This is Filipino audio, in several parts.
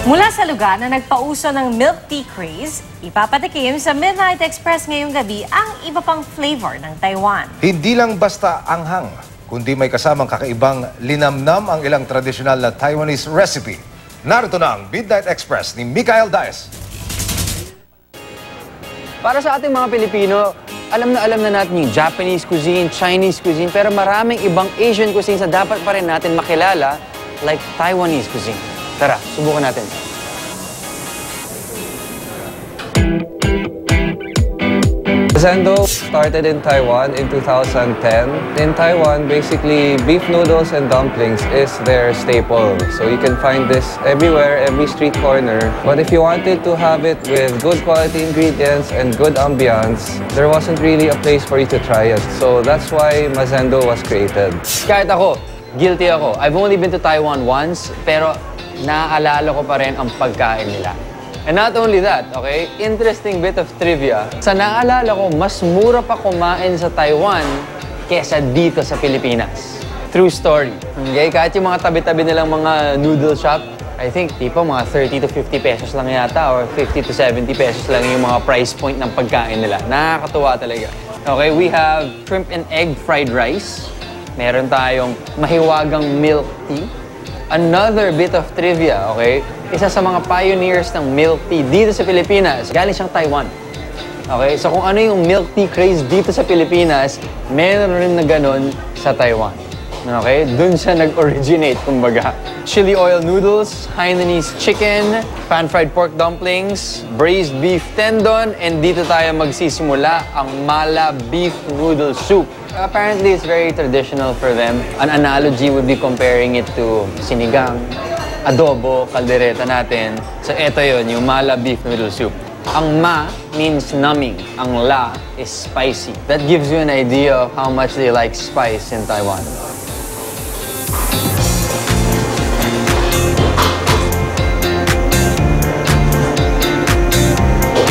Mula sa lugar na nagpauso ng milk tea craze, ipapatikim sa Midnight Express ngayong gabi ang iba pang flavor ng Taiwan. Hindi lang basta anghang, kundi may kasamang kakaibang linamnam ang ilang tradisyonal na Taiwanese recipe. Narito na ang Midnight Express ni Mikael Daes. Para sa ating mga Pilipino, alam na natin yung Japanese cuisine, Chinese cuisine, pero maraming ibang Asian cuisines na dapat pa rin natin makilala, like Taiwanese cuisine. Tara, subukan natin. Mazendo started in Taiwan in 2010. In Taiwan, basically, beef noodles and dumplings is their staple. So you can find this everywhere, every street corner. But if you wanted to have it with good quality ingredients and good ambiance, there wasn't really a place for you to try it. So that's why Mazendo was created. Kahit ako, guilty ako. I've only been to Taiwan once, pero naaalala ko pa rin ang pagkain nila. And not only that, okay, interesting bit of trivia. Sa naalala ko, mas mura pa kumain sa Taiwan kesa dito sa Pilipinas. True story. Okay, kahit yung mga tabi-tabi nilang mga noodle shop, I think tipo mga 30 to 50 pesos lang yata or 50 to 70 pesos lang yung mga price point ng pagkain nila. Nakakatuwa talaga. Okay, we have shrimp and egg fried rice. Meron tayong mahiwagang milk tea. Another bit of trivia, okay? Isa sa mga pioneers ng milk tea dito sa Pilipinas, galing siyang Taiwan. Okay? So kung ano yung milk tea craze dito sa Pilipinas, meron rin na ganun sa Taiwan. Okay? Doon siya nag-originate, kumbaga. Chili oil noodles, Hainanese chicken, pan-fried pork dumplings, braised beef tendon, and dito tayo magsisimula ang mala beef noodle soup. Apparently, it's very traditional for them. An analogy would be comparing it to sinigang, adobo, kaldereta natin. So, eto yun, yung mala beef noodle soup. Ang ma means numbing. Ang la is spicy. That gives you an idea of how much they like spice in Taiwan.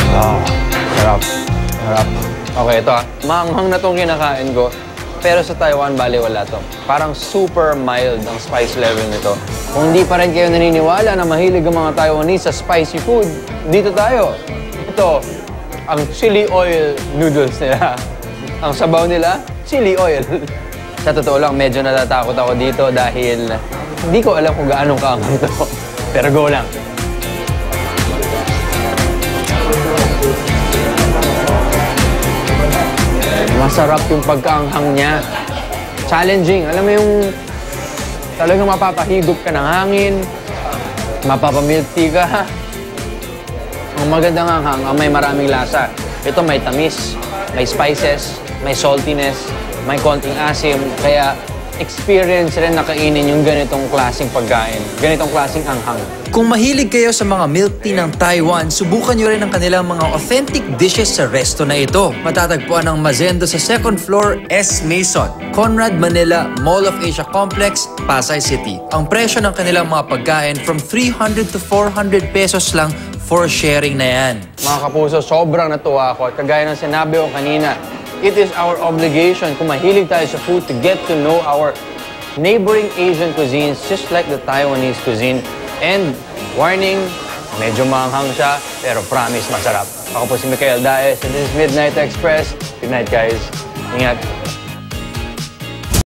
Wow, sarap. Sarap. Okay, ito maanghang na itong kinakain ko. Pero sa Taiwan, bali wala to. Parang super mild ang spice level nito. Kung hindi pa rin kayo naniniwala na mahilig ang mga Taiwanese sa spicy food, dito tayo. Ito, ang chili oil noodles nila. Ang sabaw nila, chili oil. Sa totoo lang, medyo natatakot ako dito dahil hindi ko alam kung gaano kaanghang to. Pero go lang. Masarap yung pagkaanghang niya. Challenging. Alam mo yung talagang mapapahigop ka ng hangin, mapapamilk tea ka. Ang magandang anghang, may maraming lasa. Ito may tamis, may spices, may saltiness, may konting asim. Kaya experience rin na kainin yung ganitong klaseng pagkain, ganitong klaseng anghang. Kung mahilig kayo sa mga milk tea ng Taiwan, subukan nyo rin ang kanilang mga authentic dishes sa resto na ito. Matatagpuan ang Mazendo sa 2nd floor, S. Mason, Conrad Manila, Mall of Asia Complex, Pasay City. Ang presyo ng kanilang mga pagkain from 300 to 400 pesos lang for sharing na yan. Mga kapuso, sobrang natuwa ako at kagaya ng sinabi ko kanina, it is our obligation kung mahilig tayo sa food to get to know our neighboring Asian cuisines just like the Taiwanese cuisine. And warning, medyo maanghang siya, pero promise masarap. Ako po si Mikael Daes and this is Midnight Express. Good night, guys. Ingat.